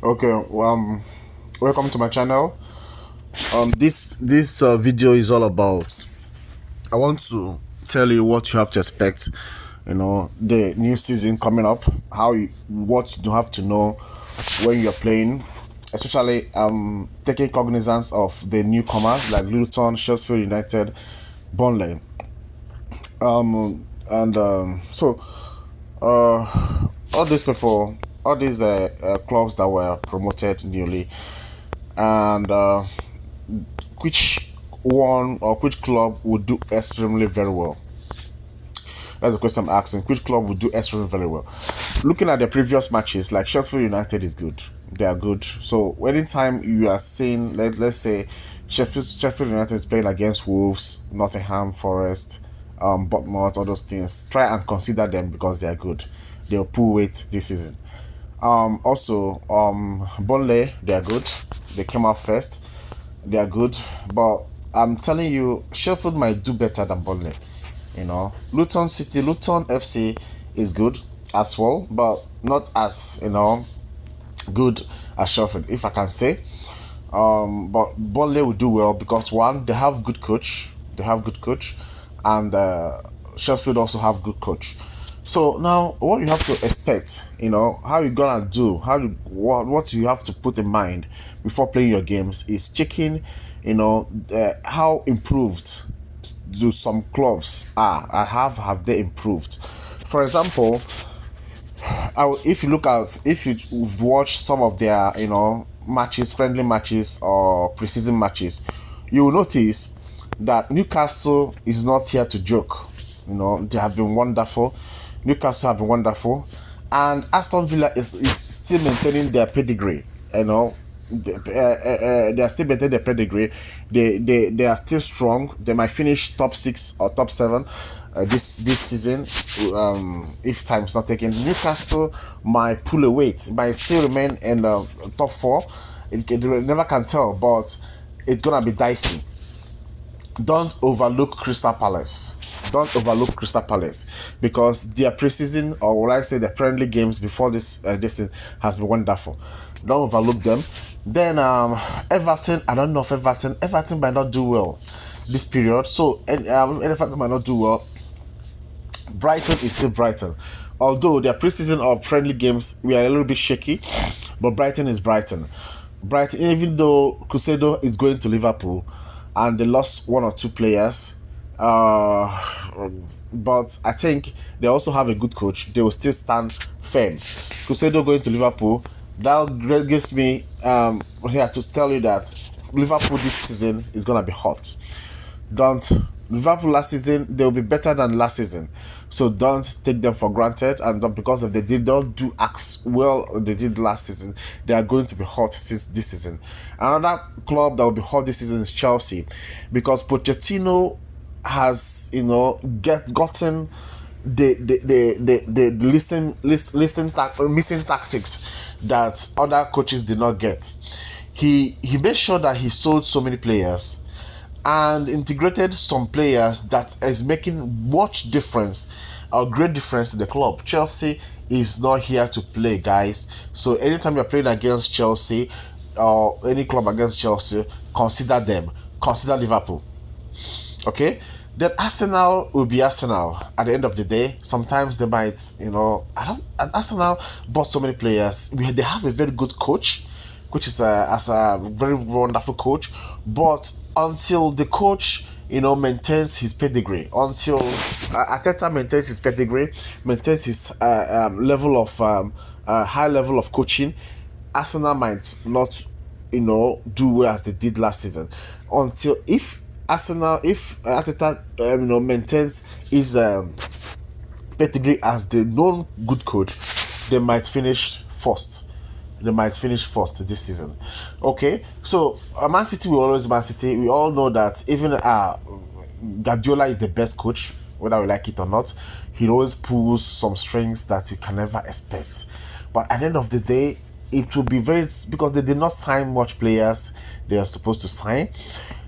Okay, welcome to my channel. This video is all about. I want to tell you what you have to expect. The new season coming up. What you have to know when you're playing, especially taking cognizance of the newcomers like Luton, Sheffield United, Burnley, and so all these people, all these clubs that were promoted newly, and which one or which club would do extremely very well? That's the question I'm asking. Which club would do extremely very well? Looking at the previous matches, like Sheffield United is good. They are good. So anytime you are seeing, let's say, Sheffield United is playing against Wolves, Nottingham Forest, Bournemouth, all those things, try and consider them because they are good. They'll pull weight this season. Also, Burnley, they are good. They came out first. They are good, but I'm telling you, Sheffield might do better than Burnley. Luton FC is good as well, but not as good as Sheffield, if I can say. But Burnley will do well because one, they have good coach. And Sheffield also have good coach. So now, what you have to expect, how you gonna do, what you have to put in mind before playing your games is checking, how improved do some clubs are. Have they improved? For example, if you've watched some of their, matches, friendly matches or preseason matches, you will notice that Newcastle is not here to joke. They have been wonderful. Newcastle have been wonderful, and Aston Villa is still maintaining their pedigree. They are still maintaining their pedigree. They are still strong. They might finish top 6 or top 7 this season if time's not taken. Newcastle might pull a weight, might still remain in the top 4. You never can tell, but it's gonna be dicey. Don't overlook Crystal Palace. Because their preseason, or what I say, the friendly games before this has been wonderful. Don't overlook them. Then Everton. I don't know if Everton might not do well this period. So Everton might not do well. Brighton is still Brighton. Although their preseason or friendly games we are a little bit shaky, but Brighton is Brighton. Even though Cruzeiro is going to Liverpool and they lost 1 or 2 players, but I think they also have a good coach. They will still stand firm. Cruzeiro going to Liverpool, that gives me here to tell you that Liverpool this season is gonna be hot. Liverpool last season, they will be better than last season, so don't take them for granted. And because if they did not do as well they did last season, they are going to be hot this season. Another club that will be hot this season is Chelsea, because Pochettino has gotten the missing tactics that other coaches did not get. He made sure that he sold so many players and integrated some players that is making much difference, a great difference in the club. Chelsea is not here to play, guys. So anytime you're playing against Chelsea or any club against Chelsea, consider them. Consider Liverpool. Okay? Then Arsenal will be Arsenal at the end of the day. Sometimes they might, Arsenal bought so many players. They have a very good coach, which is a very wonderful coach. But until the coach, maintains his pedigree, until Arteta maintains his pedigree, maintains his level of high level of coaching, Arsenal might not, do well as they did last season. If Arteta, maintains his pedigree as the known good coach, they might finish first. This season. Okay, so Man City will always Man City. We all know that even Guardiola is the best coach, whether we like it or not. He always pulls some strings that you can never expect. But at the end of the day, it will be because they did not sign much players they are supposed to sign.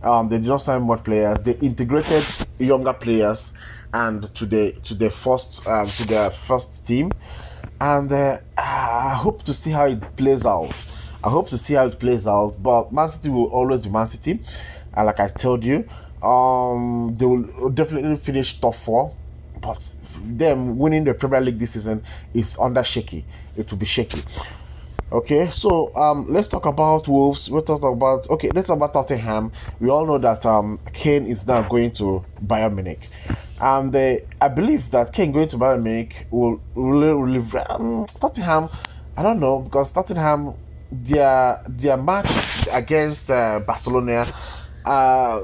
They did not sign much players. They integrated younger players and to their first team, and I hope to see how it plays out. I hope to see how it plays out. But Man City will always be Man City, and like I told you, they will definitely finish top four. But them winning the Premier League this season is under shaky. It will be shaky. Okay, so let's talk about Wolves. Let's talk about Tottenham. We all know that Kane is now going to Bayern Munich, and I believe that Kane going to Bayern Munich will really Tottenham. I don't know, because Tottenham, their match against Barcelona,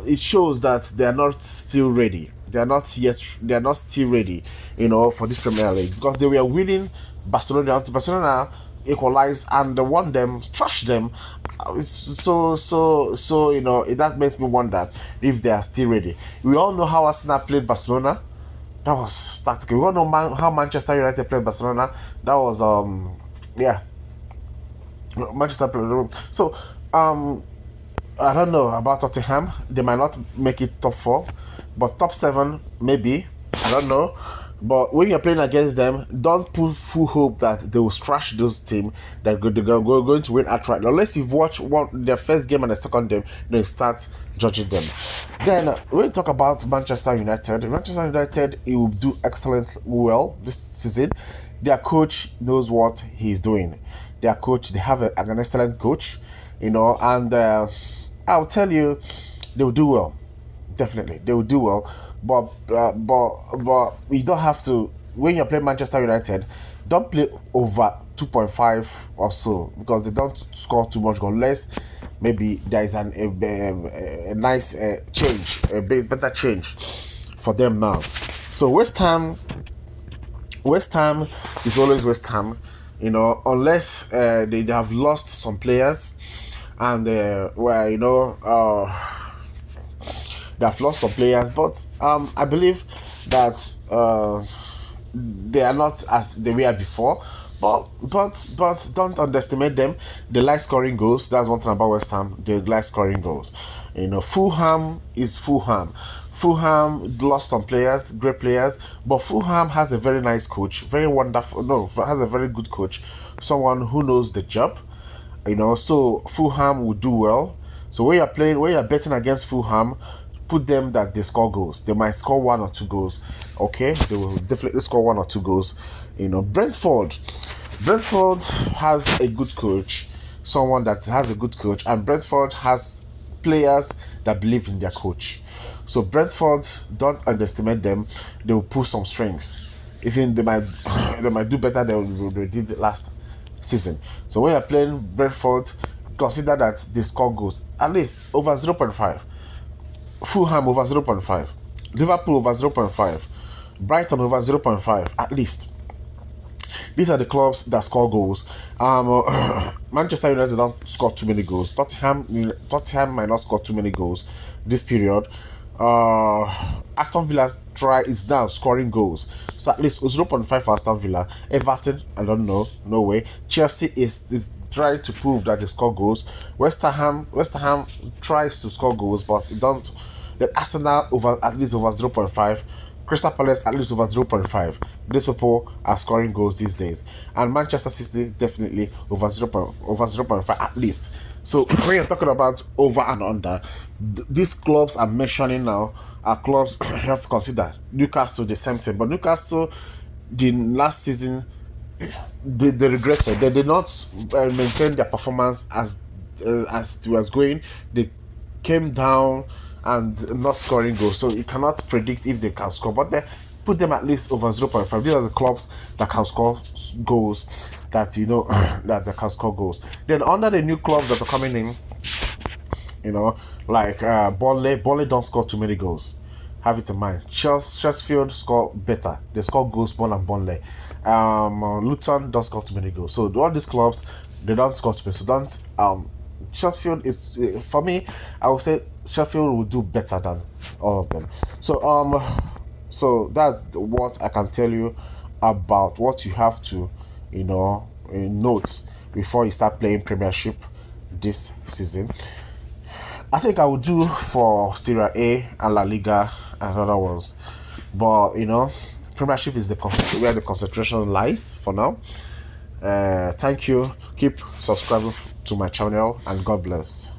it shows that they are not still ready. They are not yet. They are not still ready, for this Premier League, because they were winning Barcelona until Barcelona equalized and they won them, trashed them. That makes me wonder if they are still ready. We all know how Arsenal played Barcelona. That was tactical. We all know how Manchester United played Barcelona. That was yeah, Manchester played. So I don't know about Tottenham. They might not make it top four, but top seven maybe. I don't know. But when you're playing against them, don't put full hope that they will trash those teams that they're going to win outright. Unless you've watched their first game and the second game, then you start judging them. Then when we talk about Manchester United, it will do excellent well this season. Their coach knows what he's doing. They have an excellent coach, and I'll tell you, they will do well. Definitely, they will do well, but you don't have to. When you're playing Manchester United, don't play over 2.5 or so, because they don't score too much goal, unless maybe there is a nice change, a better change for them now. So West Ham is always West Ham, unless they have lost some players, and they have lost some players, but I believe that they are not as they were before. But don't underestimate them. They like scoring goals. That's one thing about West Ham. They like scoring goals. Fulham is Fulham. Fulham lost some players, great players, but Fulham has a very nice coach, very wonderful. No, has a very good coach, someone who knows the job. So Fulham will do well. So when you're betting against Fulham, put them that they score goals. They might score 1 or 2 goals. Okay, they will definitely score 1 or 2 goals. Brentford has a good coach, someone that has a good coach, and Brentford has players that believe in their coach. So Brentford, don't underestimate them. They will pull some strings. Even they might do better than they did last season. So when you're playing Brentford, consider that they score goals at least over 0.5. Fulham over 0.5, Liverpool over 0.5, Brighton over 0.5 at least. These are the clubs that score goals. Manchester United don't score too many goals. Tottenham might not score too many goals this period. Aston Villa is now scoring goals, so at least 0.5 for Aston Villa. Everton, I don't know, no way. Chelsea is trying to prove that they score goals. West Ham tries to score goals, but it don't. Then Arsenal at least over 0.5. Crystal Palace at least over 0.5. These people are scoring goals these days, and Manchester City definitely over 0.5 at least. So when you're talking about over and under, these clubs I'm mentioning now are clubs you have to consider. Newcastle, the same thing, but Newcastle, the last season, they regretted. They did not maintain their performance as it was going. They came down and not scoring goals, so you cannot predict if they can score, but they put them at least over 0.5. These are the clubs that can score goals, that that they can score goals. Then under the new clubs that are coming in, like Burnley don't score too many goals. Have it in mind. Sheffield score better. They score goals more than Burnley. Luton don't score too many goals. So all these clubs, they don't score too many. So don't Sheffield is, for me, I would say Sheffield will do better than all of them. So that's what I can tell you about what you have to note before you start playing Premiership this season. I think I will do for Serie A and La Liga and other ones, but Premiership is where the concentration lies for now. Thank you. Keep subscribing to my channel, and God bless.